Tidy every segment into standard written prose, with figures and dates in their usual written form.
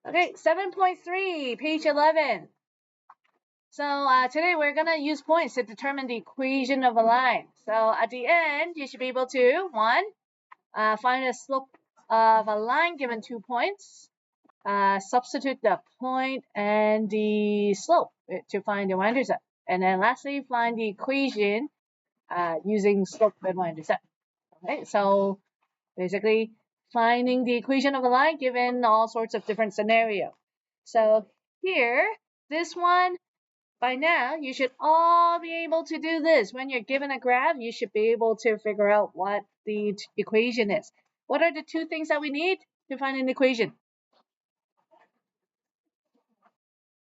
Okay, 7.3, page 11. So today we're going to use points to determine the equation of a line. So at the end, you should be able to, one, find the slope of a line given 2 points. Substitute the point and the slope to find the y-intercept. And then lastly, find the equation using slope and y-intercept. Okay, so basically finding the equation of a line given all sorts of different scenarios. So here, this one, by now, you should all be able to do this. When you're given a graph, you should be able to figure out what the equation is. What are the two things that we need to find an equation?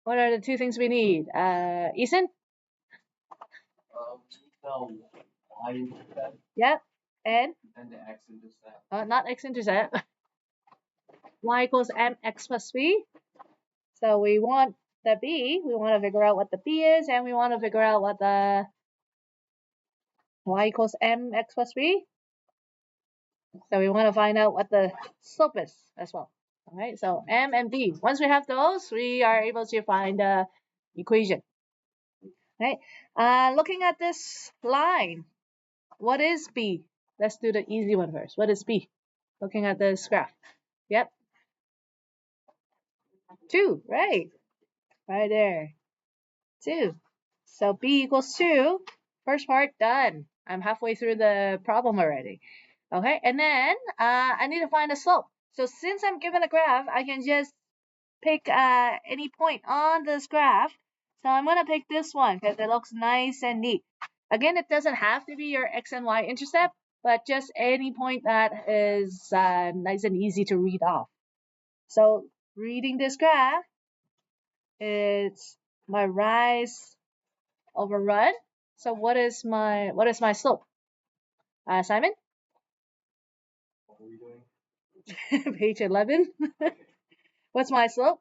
What are the two things we need? Ethan? The y-intercept. Yep. And The x-intercept. Not x-intercept. Y equals mx plus b. So we want the b. We want to figure out what the b is, and we want to figure out what the y equals mx plus b. So we want to find out what the slope is as well. All right, so m and b. Once we have those, we are able to find the equation. Right? Looking at this line, what is b? Let's do the easy one first. What is b? Looking at this graph. Yep. 2, right? Right there. 2. So b equals 2. First part done. I'm halfway through the problem already. Okay, and then I need to find the slope. So since I'm given a graph, I can just pick any point on this graph. So I'm going to pick this one because it looks nice and neat. Again, it doesn't have to be your x and y intercept, but just any point that is nice and easy to read off. So reading this graph, it's my rise over run. So what is my slope? Simon? What are we doing? Page 11. What's my slope?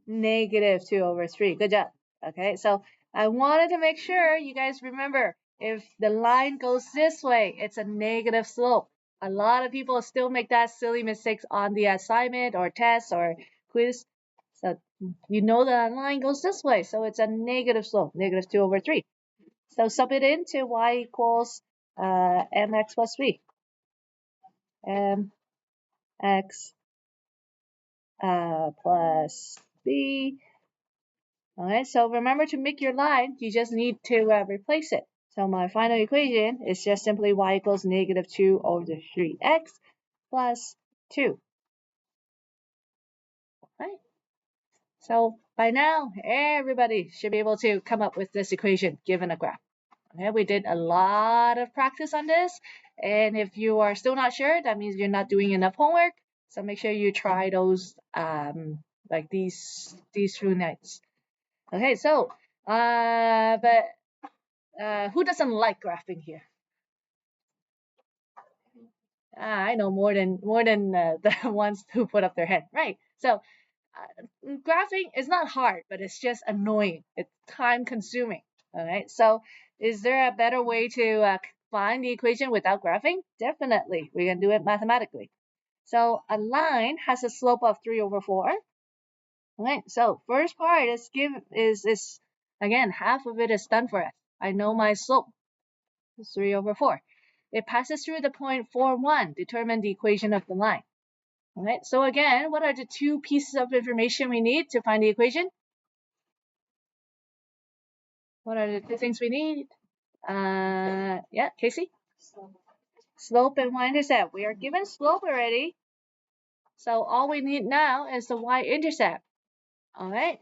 Negative 2 over 3. -2 over 3. Good job. Okay, so I wanted to make sure you guys remember, if the line goes this way, it's a negative slope. A lot of people still make that silly mistakes on the assignment or test or quiz. So you know the line goes this way, so it's a negative slope, -2 over 3. So sub it into y equals mx plus b. mx plus b. Alright, so remember to make your line, you just need to replace it. So my final equation is just simply y equals -2 over 3x plus 2. Right? So by now, everybody should be able to come up with this equation given a graph. Okay, we did a lot of practice on this, and if you are still not sure, that means you're not doing enough homework. So make sure you try those like these 2 nights. Okay, so but who doesn't like graphing here? I know more than the ones who put up their hand, right? So graphing is not hard, but it's just annoying. It's time consuming. All right. So is there a better way to find the equation without graphing? Definitely, we can do it mathematically. So a line has a slope of 3 over 4. All right. So first part is again, half of it is done for us. I know my slope is 3 over 4. It passes through the point 4, 1. Determine the equation of the line. All right. So again, what are the two pieces of information we need to find the equation? What are the two things we need? Yeah, Casey? Slope and y-intercept. We are given slope already. So all we need now is the y-intercept. All right.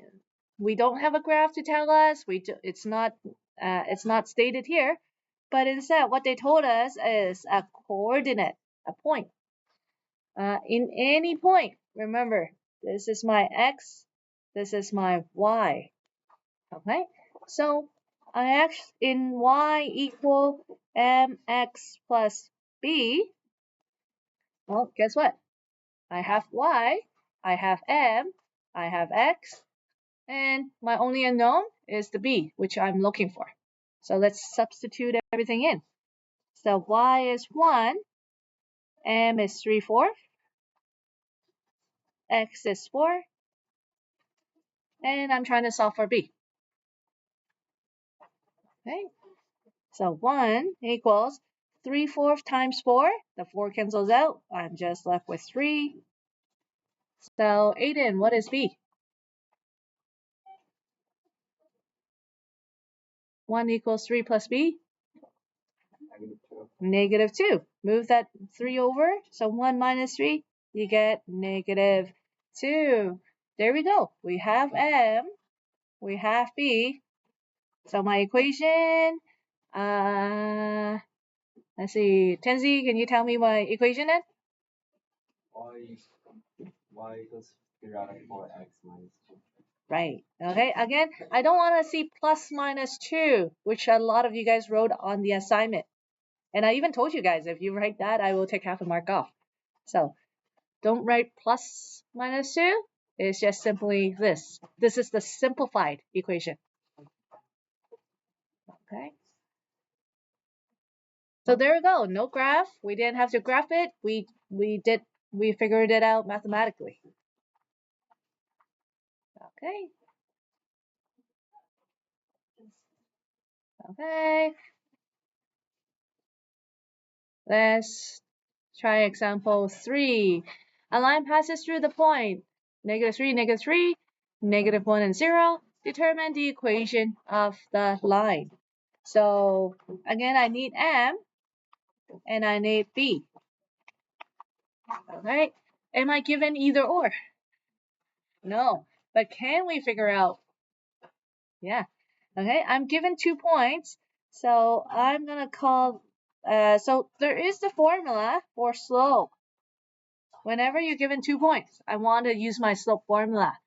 We don't have a graph to tell us. It's not stated here. But instead, what they told us is a coordinate, a point. In any point, remember, this is my x, this is my y. Okay, so in y equal mx plus b, well, guess what? I have y, I have m, I have x, and my only unknown is the b, which I'm looking for. So let's substitute everything in. So y is 1, m is 3/4, x is 4, and I'm trying to solve for b. Okay, so 1 equals 3/4 times 4. The 4 cancels out. I'm just left with 3. So Aiden, what is b? 1 equals 3 plus b? -2. Move that 3 over. So 1 minus 3, you get -2. There we go. We have m. We have b. So my equation, let's see. Tenzi, can you tell me my equation then? Y equals figure out 4x minus 2. Right. Okay. Again, I don't want to see plus minus 2, which a lot of you guys wrote on the assignment. And I even told you guys, if you write that, I will take half a mark off. So don't write plus minus 2. It's just simply this. This is the simplified equation. Okay. So there we go. No graph. We didn't have to graph it. We figured it out mathematically. Okay. Okay. Let's try example 3. A line passes through the point -3, -3, -1 and 0. Determine the equation of the line. So again, I need M and I need B. Okay. Am I given either or? No. But can we figure out? Yeah. Okay. I'm given 2 points. So I'm going to call, so there is the formula for slope. Whenever you're given 2 points, I want to use my slope formula.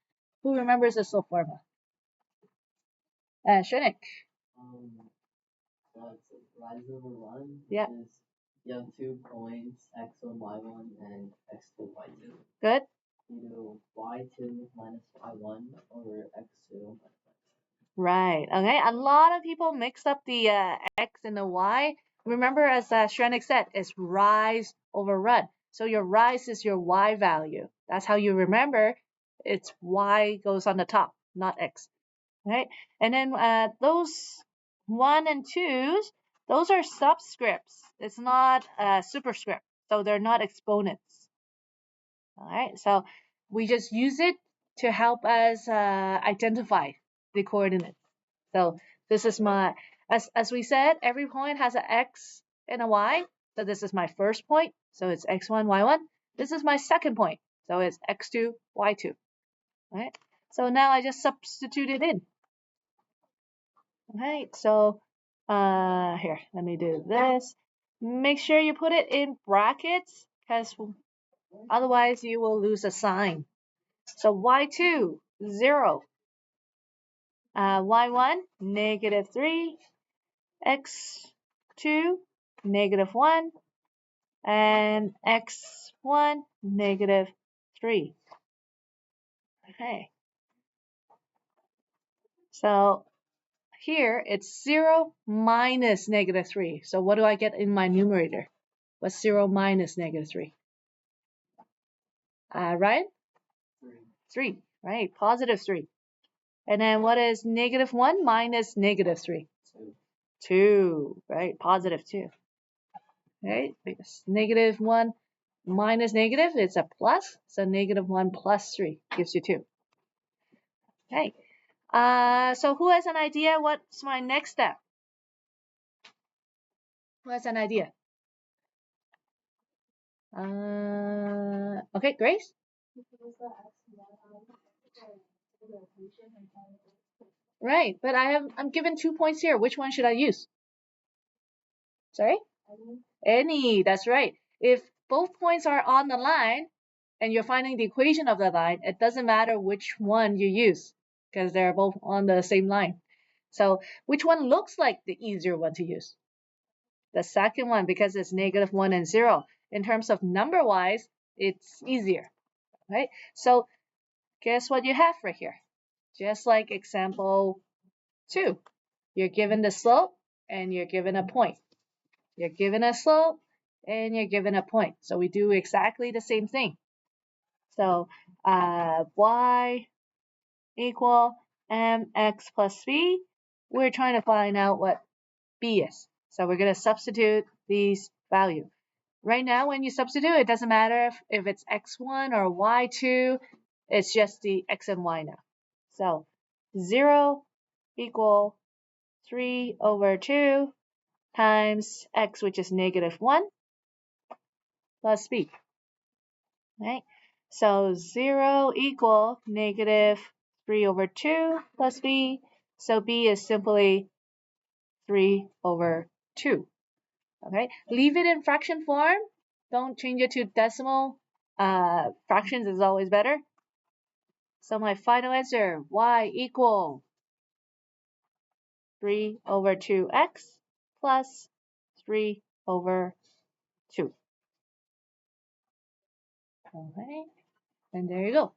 Who remembers the slope formula? Shrenik. So it's rise over 1. Yeah. You have 2 points, x1, y1, and x2, y2. Good. You do y2 minus y1 over x2. Right. Okay. A lot of people mix up the x and the y. Remember, as Shrenik said, it's rise over run. So your rise is your y value. That's how you remember. It's y goes on the top, not x. Right. And then those 1 and 2s, those are subscripts. It's not superscript. So they're not exponents. All right. So we just use it to help us identify the coordinates. So this is my, as we said, every point has an x and a y. So this is my first point. So it's x1, y1. This is my second point. So it's x2, y2. Right. So now I just substitute it in. Okay. So here, let me do this. Make sure you put it in brackets because otherwise you will lose a sign. So y2, 0. Y1, -3. X2, -1. And x1, -3. Okay. So here it's 0 minus -3. So what do I get in my numerator? What's 0 minus -3? Right? 3. Right. Positive 3. And then what is -1 minus -3? 2. Right. Positive 2. Right? Because -1 minus negative, it's a plus. So -1 plus 3 gives you 2. Okay. So who has an idea what's my next step? Who has an idea? Okay, Grace? Right, but I'm given 2 points here. Which one should I use? Sorry? Any, that's right. If both points are on the line and you're finding the equation of the line, it doesn't matter which one you use because they're both on the same line. So which one looks like the easier one to use? The second one, because it's -1 and 0. In terms of number-wise, it's easier, right? So guess what you have right here? Just like example 2. You're given the slope and you're given a point. You're given a slope and you're given a point. So we do exactly the same thing. So y equal mx plus b. We're trying to find out what b is. So we're going to substitute these values. Right now, when you substitute, it doesn't matter if it's x1 or y2. It's just the x and y now. So 0 equal 3 over 2 times x, which is -1, plus b. Right? So 0 equal -3 over 2 plus b. So b is simply 3 over 2. Okay, leave it in fraction form. Don't change it to decimal. Fractions is always better. So my final answer, y equal 3 over 2x plus 3 over 2. Okay, and there you go.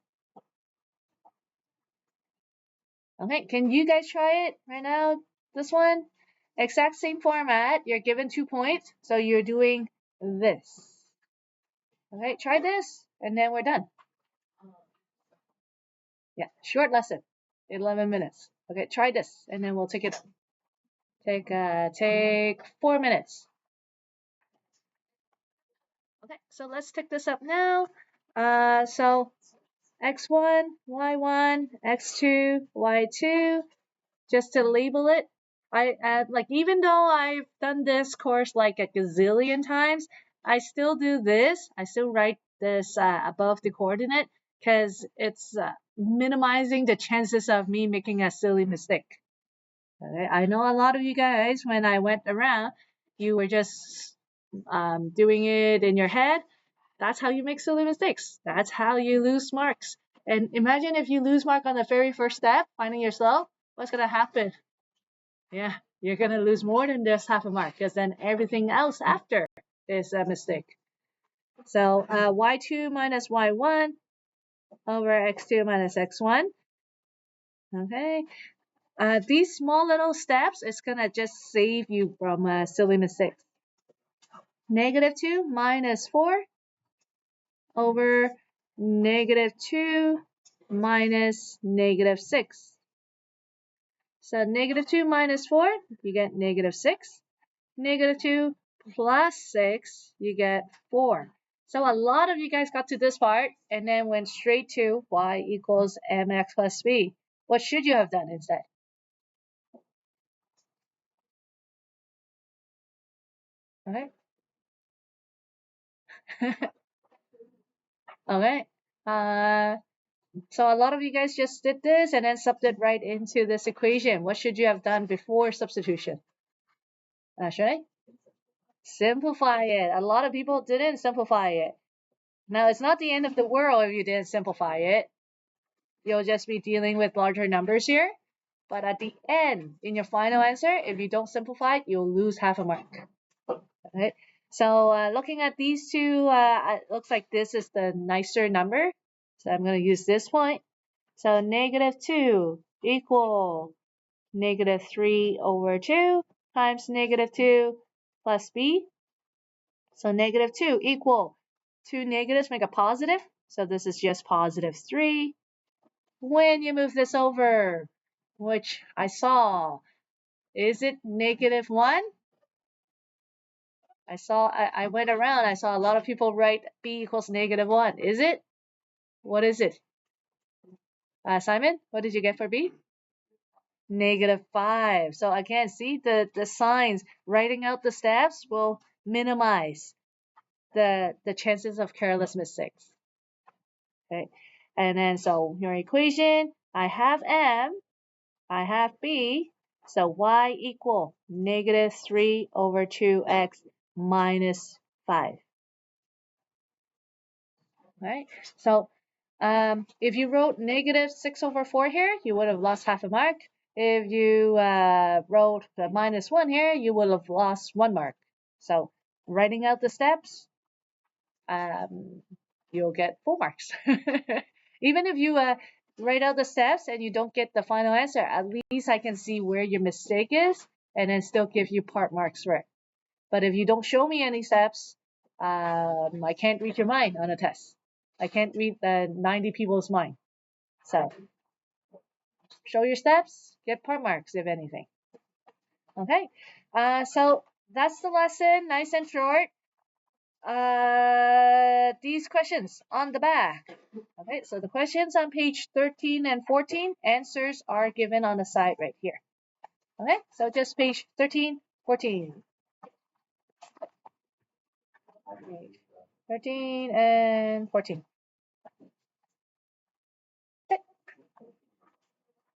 Okay, can you guys try it right now? This one, exact same format. You're given 2 points, so you're doing this. Okay, try this, and then we're done. Yeah, short lesson, 11 minutes. Okay, try this, and then we'll take 4 minutes. Okay, so let's take this up now. So x1, y1, x2, y2. Just to label it, like even though I've done this course like a gazillion times, I still do this. I still write this above the coordinate because it's minimizing the chances of me making a silly mistake. Okay? I know a lot of you guys, when I went around, you were just doing it in your head. That's how you make silly mistakes. That's how you lose marks. And imagine if you lose mark on the very first step, finding yourself, what's going to happen? Yeah, you're going to lose more than just half a mark because then everything else after is a mistake. So y2 minus y1 over x2 minus x1. Okay. These small little steps is going to just save you from silly mistakes. -2 minus 4 over -2 minus -6. So -2 minus 4, you get -6. -2 plus 6, you get 4. So a lot of you guys got to this part and then went straight to y equals mx plus b. What should you have done instead? Okay. Okay. So a lot of you guys just did this and then subbed it right into this equation. What should you have done before substitution? Should I? Simplify it. A lot of people didn't simplify it. Now, it's not the end of the world if you didn't simplify it. You'll just be dealing with larger numbers here. But at the end, in your final answer, if you don't simplify it, you'll lose half a mark. Okay? So looking at these two, it looks like this is the nicer number. So I'm going to use this point. So -2 equal -3 over 2 times -2 plus b. So -2 equal 2 negatives make a positive. So this is just +3. When you move this over, which I saw, is it -1? I went around, I saw a lot of people write b equals -1. Is it? What is it? Simon, what did you get for b? -5. So again, see the signs, writing out the steps will minimize the chances of careless mistakes. Okay, and then so your equation, I have m, I have b, so y equal -3 over 2x minus 5. Right? So if you wrote -6 over 4 here, you would have lost half a mark. If you wrote the -1 here, you would have lost 1 mark. So writing out the steps, you'll get 4 marks. Even if you write out the steps and you don't get the final answer, at least I can see where your mistake is and then still give you part marks for it. But if you don't show me any steps, I can't read your mind on a test. I can't read the 90 people's mind. So show your steps, get part marks if anything. Okay, so that's the lesson, nice and short. These questions on the back. Okay, so the questions on page 13 and 14, answers are given on the side right here. Okay, so just page 13, 14. 13 and 14.